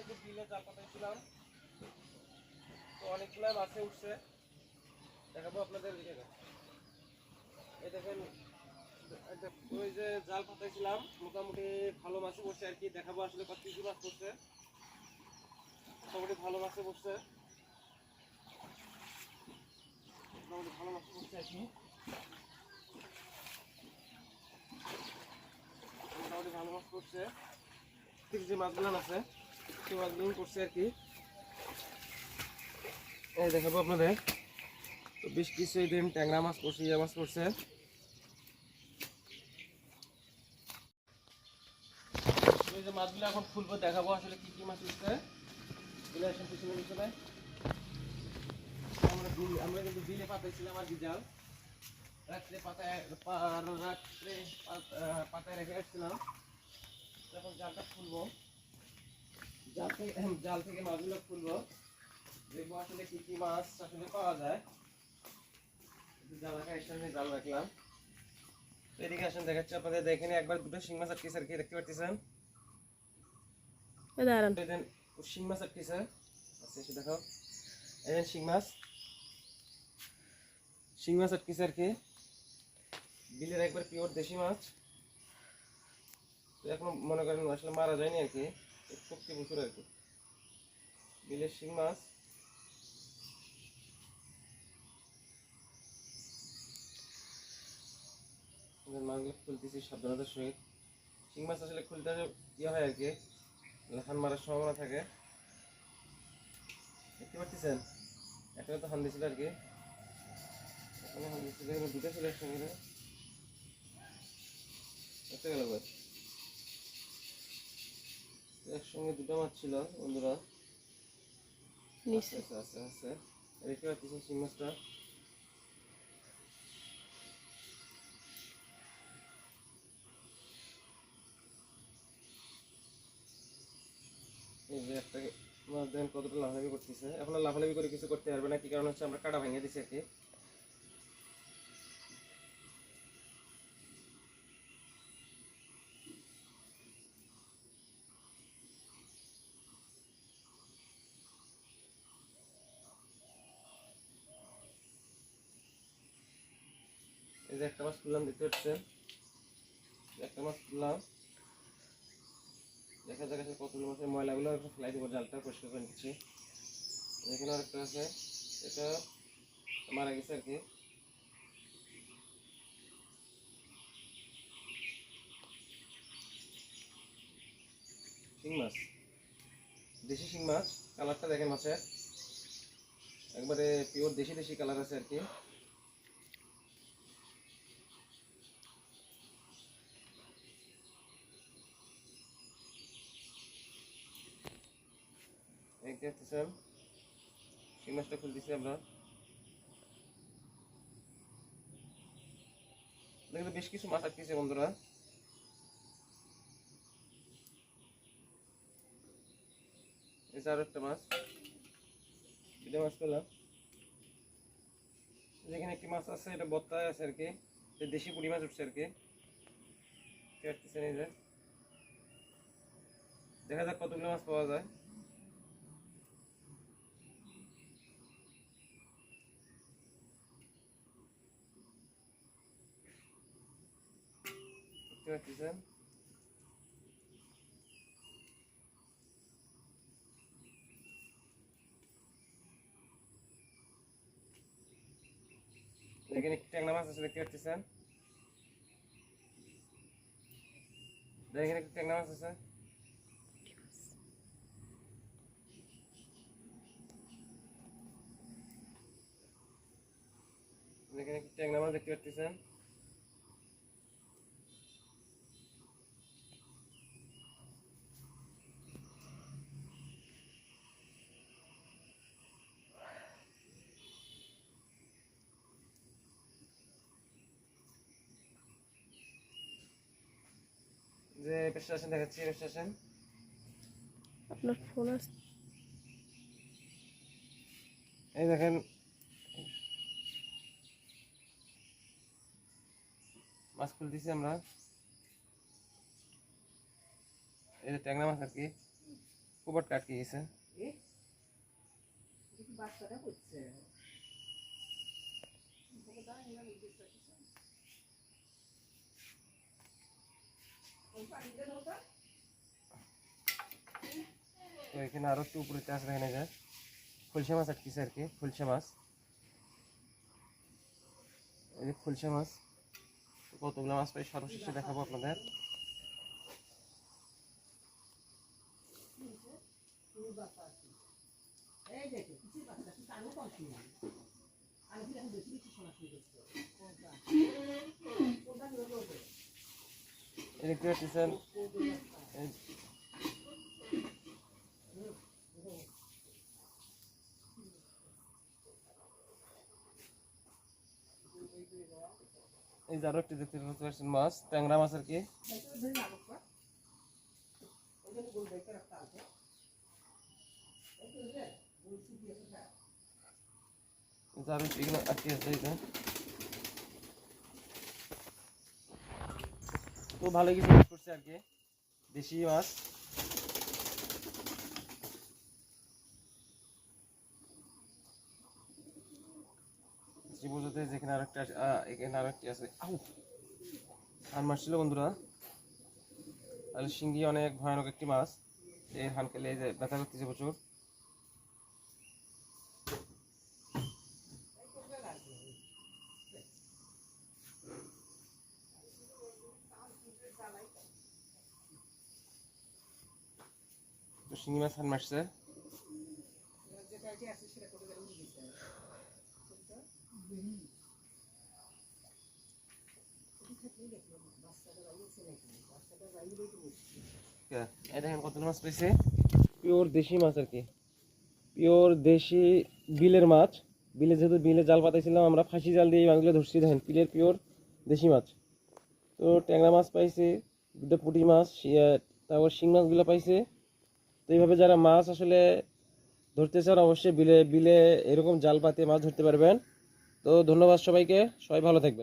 যে বিলে জাল পাতাইছিলাম, তো অনেকগুলো মাছে উঠছে, দেখাবো আপনাদের। এই দেখেন, ওই যে জাল পাতাইছিলাম মোটামুটি ভালো মাছে বসছে আর কি। দেখাবো আসলে কত কি মাছ পড়ছে। মোটামুটি ভালো মাছে বসছে, মোটামুটি ভালো মাছে বসছে আর কি। মোটামুটি ভালো মাছ পড়ছে, ঠিক যে মাছগুলো আছে সেই মাছগুলো করছে আর কি। এই দেখাবো আপনাদের। তো বেশ কিছু এই দিন ট্যাংরা মাছ পড়ছে, ইয়া মাছ পড়ছে। এই যে মাছগুলো এখন খুলবো, দেখাবো আসলে কি কি মাছ উঠছে। পিছনে পিছনে আমরা কিন্তু বিলে পাতাইছিলাম আর কি জাল। রাত্রে পাতায় রেখে আসছিলাম। এখন জালটা খুলবো, জাল থেকে মাছগুলো খুলবো, দেখবো আসলে কি কি মাছ আসলে পাওয়া যায়। জাল রাখলাম। এদিকে আসেন, দেখাচ্ছি আপনাদের। দেখেন একবার দুটো শিং মাছ আটকেছে আর কি, দেখতে পাচ্ছেন। শিং মাছ আটকেছে, আচ্ছা এসে দেখো। এই শিং মাছ আটকেছে আর কি, বিলের একবার পিওর দেশি মাছ। তো এখন মনে করেন আসলে মারা যায়নি আর কি, শক্তি প্রচুর আর কি। বিলের শিং মাছ, মাছগুলো খুলতেছি সাবধানতার সহিত। শিং মাছ আসলে খুলতে ইয়ে হয় আর কি, হান মারার সম্ভাবনা থাকে। দেখতে পাচ্ছেন, একটা তো হান দিয়েছিল আর কি, এখানে হান দিয়েছিল, দুটো ছিল একসঙ্গে। দেখতে গেল একসঙ্গে দুটো মাছ ছিল বন্ধুরা। আচ্ছা আচ্ছা আচ্ছা আচ্ছা, দেখতে পাচ্ছেন শিং মাছটা। এই যে একটা মাছ দেখেন কতটা লাফালাফি করতেছে। এখন লাফালাফি করে কিছু করতে পারবে না, কি কারণ হচ্ছে আমরা কাটা ভেঙে দিচ্ছি আর কি। এই যে একটা মাছ তুললাম, দেখতে পাচ্ছেন একটা মাছ তুললাম। দেখা যাক কতগুলো মাছের ময়লাগুলো ফেলাই দেবো, জালটা পরিষ্কার করে নিচ্ছি। এখানে আরেকটা আছে, এটা মারা গেছে আর কি। শিং মাছ, দেশি শিং মাছ। কালারটা দেখেন মাছের, একবারে পিওর দেশি দেশি কালার আছে আর কি। দেখতেছেন শিং মাছটা খুলতেছি আমরা। দেখতে বেশ কিছু মাছ আটকেছে বন্ধুরা। এই যে আরো একটা মাছ, দুটো মাছ পেলাম। যেখানে একটি মাছ আছে, এটা বত্তায় আছে আর কি, দেশি পুঁটি মাছ উঠছে আর কি। এই যে দেখা যাক কতগুলো মাছ পাওয়া যায়। দেখতে পাচ্ছেন এখানে ট্যাংরা মাছ আছে, দেখতে পাচ্ছেন। এখানে একটি ট্যাংরা মাছ আছে। এখানে একটি ট্যাংরা মাছ দেখতে পাচ্ছেন। যে পেশা আসেন, দেখাচ্ছি পেশা আসেন। আপনার ফোন আছে? এই দেখেন মাছ খুলতেছি আমরা। এই যে ট্যাংরা মাছ আর কি, কোবরটা আটকে গেছে। তো এখানে আরো একটু উপরে আছে, দেখেন এই যে খুলশা মাছ আটকেছে আর কি, খুলশা মাছ, এই যে খুলশা মাছ। তো কতগুলো মাছ পাই সর্বশেষে দেখাবো আপনাদের। এই দেখতে পাচ্ছেন এই যে আরো একটি দেখতে পাচ্ছেন মাছ, ট্যাংরা মাছ আর কি। আরো এগুলো আটকে আছে এই যে। তো ভালো কিছু মাছ করছে আর কি, দেশি মাছ। বোঝাতে যেখানে আরেকটা এখানে আরেকটি আছে। হান মাছ ছিল বন্ধুরা, আর শিঙ্গি অনেক ভয়ানক একটি মাছ। এই হান খেলে এই যে ব্যথা করতেছে প্রচুর। তো শিঙ্গি মাছ হান মারছে। এই দেখেন কতগুলো মাছ পেয়েছে, পিওর দেশি মাছ আর কি, পিওর দেশি বিলের মাছ। বিলে যেহেতু বিলে জাল পাতাইছিলাম আমরা, ফাঁসি জাল দিয়ে এই মাছগুলো ধরছি। দেখেন বিলের পিওর দেশি মাছ। তো ট্যাংরা মাছ পাইছে, দুটো পুঁটি মাছ, তারপর শিং মাছগুলো পাইছে। তো এইভাবে যারা মাছ আসলে ধরতে চান অবশ্যই বিলে বিলে এরকম জাল পাতে মাছ ধরতে পারবেন। তো ধন্যবাদ সবাইকে, সবাই ভালো থাকবেন।